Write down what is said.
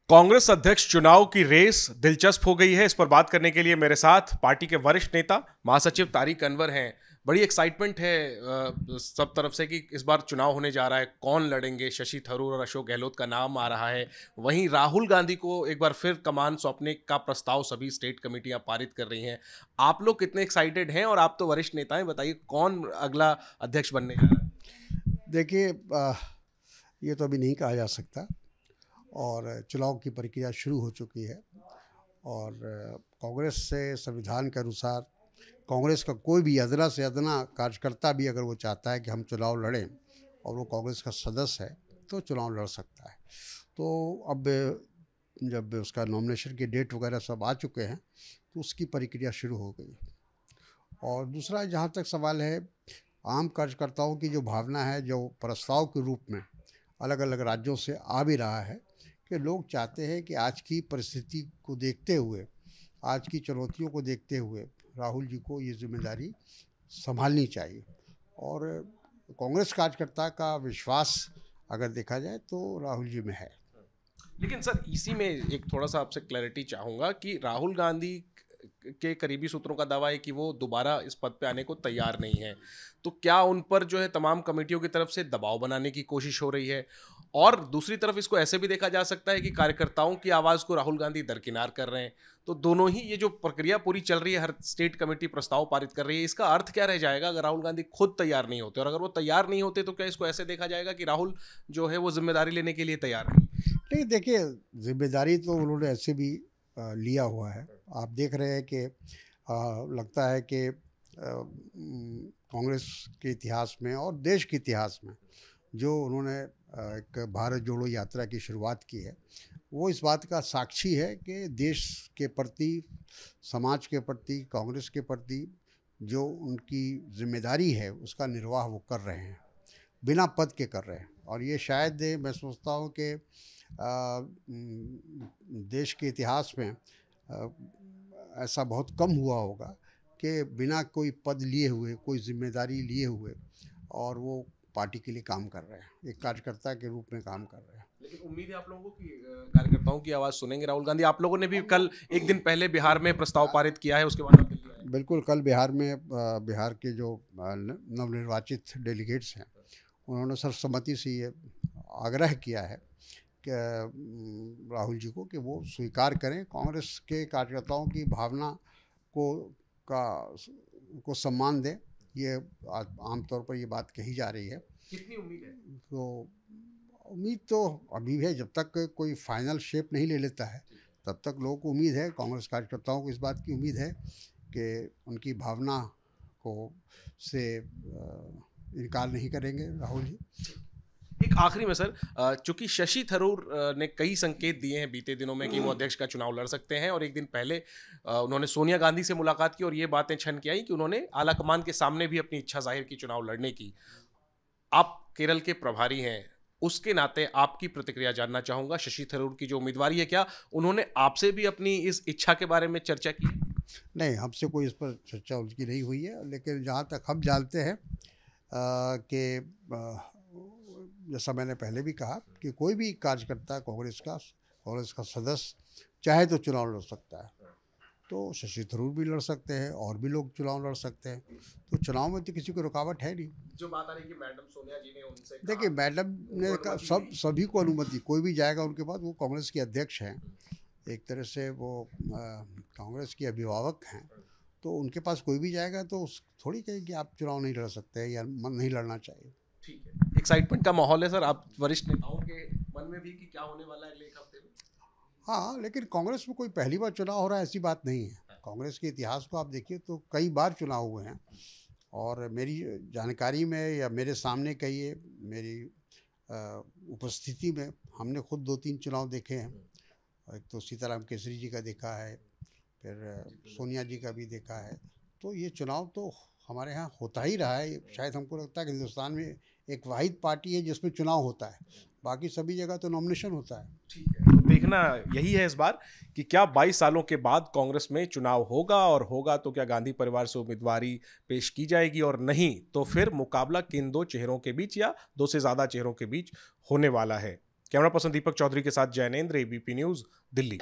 कांग्रेस अध्यक्ष चुनाव की रेस दिलचस्प हो गई है। इस पर बात करने के लिए मेरे साथ पार्टी के वरिष्ठ नेता महासचिव तारिक अनवर हैं। बड़ी एक्साइटमेंट है सब तरफ से कि इस बार चुनाव होने जा रहा है, कौन लड़ेंगे। शशि थरूर और अशोक गहलोत का नाम आ रहा है। वहीं राहुल गांधी को एक बार फिर कमान सौंपने का प्रस्ताव सभी स्टेट कमेटियां पारित कर रही हैं। आप लोग कितने एक्साइटेड हैं? और आप तो वरिष्ठ नेता हैं, बताइए कौन अगला अध्यक्ष बनने जा रहा है? देखिए, ये तो अभी नहीं कहा जा सकता और चुनाव की प्रक्रिया शुरू हो चुकी है और कांग्रेस से संविधान के अनुसार कांग्रेस का कोई भी अदना से अदना कार्यकर्ता भी अगर वो चाहता है कि हम चुनाव लड़ें और वो कांग्रेस का सदस्य है तो चुनाव लड़ सकता है। तो अब जब उसका नॉमिनेशन की डेट वगैरह सब आ चुके हैं तो उसकी प्रक्रिया शुरू हो गई। और दूसरा, जहाँ तक सवाल है, आम कार्यकर्ताओं की जो भावना है, जो प्रस्ताव के रूप में अलग अलग राज्यों से आ भी रहा है कि लोग चाहते हैं कि आज की परिस्थिति को देखते हुए, आज की चुनौतियों को देखते हुए राहुल जी को ये जिम्मेदारी संभालनी चाहिए। और कांग्रेस कार्यकर्ता का विश्वास अगर देखा जाए तो राहुल जी में है। लेकिन सर, इसी में एक थोड़ा सा आपसे क्लैरिटी चाहूंगा कि राहुल गांधी के करीबी सूत्रों का दावा है कि वो दोबारा इस पद पे आने को तैयार नहीं है। तो क्या उन पर जो है तमाम कमेटियों की तरफ से दबाव बनाने की कोशिश हो रही है? और दूसरी तरफ इसको ऐसे भी देखा जा सकता है कि कार्यकर्ताओं की आवाज को राहुल गांधी दरकिनार कर रहे हैं। तो दोनों ही, ये जो प्रक्रिया पूरी चल रही है, हर स्टेट कमेटी प्रस्ताव पारित कर रही है, इसका अर्थ क्या रह जाएगा अगर राहुल गांधी खुद तैयार नहीं होते? और अगर वो तैयार नहीं होते तो क्या इसको ऐसे देखा जाएगा कि राहुल जो है वो जिम्मेदारी लेने के लिए तैयार नहीं? नहीं, देखिए, जिम्मेदारी तो उन्होंने ऐसे भी लिया हुआ है। आप देख रहे हैं कि लगता है कि कांग्रेस के इतिहास में और देश के इतिहास में जो उन्होंने एक भारत जोड़ो यात्रा की शुरुआत की है, वो इस बात का साक्षी है कि देश के प्रति, समाज के प्रति, कांग्रेस के प्रति जो उनकी जिम्मेदारी है उसका निर्वाह वो कर रहे हैं, बिना पद के कर रहे हैं। और ये शायद मैं सोचता हूँ कि देश के इतिहास में ऐसा बहुत कम हुआ होगा कि बिना कोई पद लिए हुए, कोई जिम्मेदारी लिए हुए और वो पार्टी के लिए काम कर रहे हैं, एक कार्यकर्ता के रूप में काम कर रहे हैं। लेकिन उम्मीद है आप लोगों को कि कार्यकर्ताओं की आवाज सुनेंगे राहुल गांधी। आप लोगों ने भी कल एक दिन पहले बिहार में प्रस्ताव पारित किया है, उसके बाद आप दिल्ली आए। बिल्कुल, कल बिहार में बिहार के जो नवनिर्वाचित डेलीगेट्स हैं उन्होंने सर्वसम्मति से ये आग्रह किया है कि राहुल जी को कि वो स्वीकार करें, कांग्रेस के कार्यकर्ताओं की भावना को को सम्मान दें। ये आमतौर पर ये बात कही जा रही है। कितनी उम्मीद है? तो उम्मीद तो अभी है, जब तक कोई फाइनल शेप नहीं ले लेता है तब तक लोगों को उम्मीद है, कांग्रेस कार्यकर्ताओं को इस बात की उम्मीद है कि उनकी भावना को से इनकार नहीं करेंगे राहुल जी। एक आखिरी में सर, चूंकि शशि थरूर ने कई संकेत दिए हैं बीते दिनों में कि वो अध्यक्ष का चुनाव लड़ सकते हैं, और एक दिन पहले उन्होंने सोनिया गांधी से मुलाकात की और ये बातें छन के आई कि उन्होंने आलाकमान के सामने भी अपनी इच्छा जाहिर की चुनाव लड़ने की। आप केरल के प्रभारी हैं, उसके नाते आपकी प्रतिक्रिया जानना चाहूंगा। शशि थरूर की जो उम्मीदवारी है, क्या उन्होंने आपसे भी अपनी इस इच्छा के बारे में चर्चा की? नहीं, हमसे कोई इस पर चर्चा उनकी नहीं हुई है, लेकिन जहाँ तक हम जानते हैं कि जैसा मैंने पहले भी कहा कि कोई भी कार्यकर्ता कांग्रेस का सदस्य चाहे तो चुनाव लड़ सकता है। तो शशि थरूर भी लड़ सकते हैं और भी लोग चुनाव लड़ सकते हैं। तो चुनाव में तो किसी को रुकावट है नहीं। जो बात आ रही है कि मैडम सोनिया जी ने उनसे देखिए, मैडम ने सभी को अनुमति, कोई भी जाएगा उनके पास, वो कांग्रेस के अध्यक्ष हैं, एक तरह से वो कांग्रेस के अभिभावक हैं। तो उनके पास कोई भी जाएगा तो थोड़ी कहे कि आप चुनाव नहीं लड़ सकते या नहीं लड़ना चाहिए। ठीक है। एक्साइटमेंट का माहौल है सर आप वरिष्ठ नेताओं के मन में भी कि क्या होने वाला है अगले एक हफ्ते में? हाँ, लेकिन कांग्रेस में कोई पहली बार चुनाव हो रहा है ऐसी बात नहीं है। कांग्रेस के इतिहास को आप देखिए तो कई बार चुनाव हुए हैं और मेरी जानकारी में या मेरे सामने कहिए, मेरी उपस्थिति में हमने खुद 2-3 चुनाव देखे हैं। एक तो सीताराम केसरी जी का देखा है, फिर सोनिया जी का भी देखा है। तो ये चुनाव तो हमारे यहाँ होता ही रहा है। शायद हमको लगता है कि हिंदुस्तान में एक वाहिद पार्टी है जिसमें चुनाव होता है, बाकी सभी जगह तो नॉमिनेशन होता है। ठीक है, तो देखना यही है इस बार कि क्या 22 सालों के बाद कांग्रेस में चुनाव होगा, और होगा तो क्या गांधी परिवार से उम्मीदवारी पेश की जाएगी, और नहीं तो फिर मुकाबला किन दो चेहरों के बीच या दो से ज्यादा चेहरों के बीच होने वाला है। कैमरा पर्सन दीपक चौधरी के साथ जैनेंद्र, एबीपी न्यूज़, दिल्ली।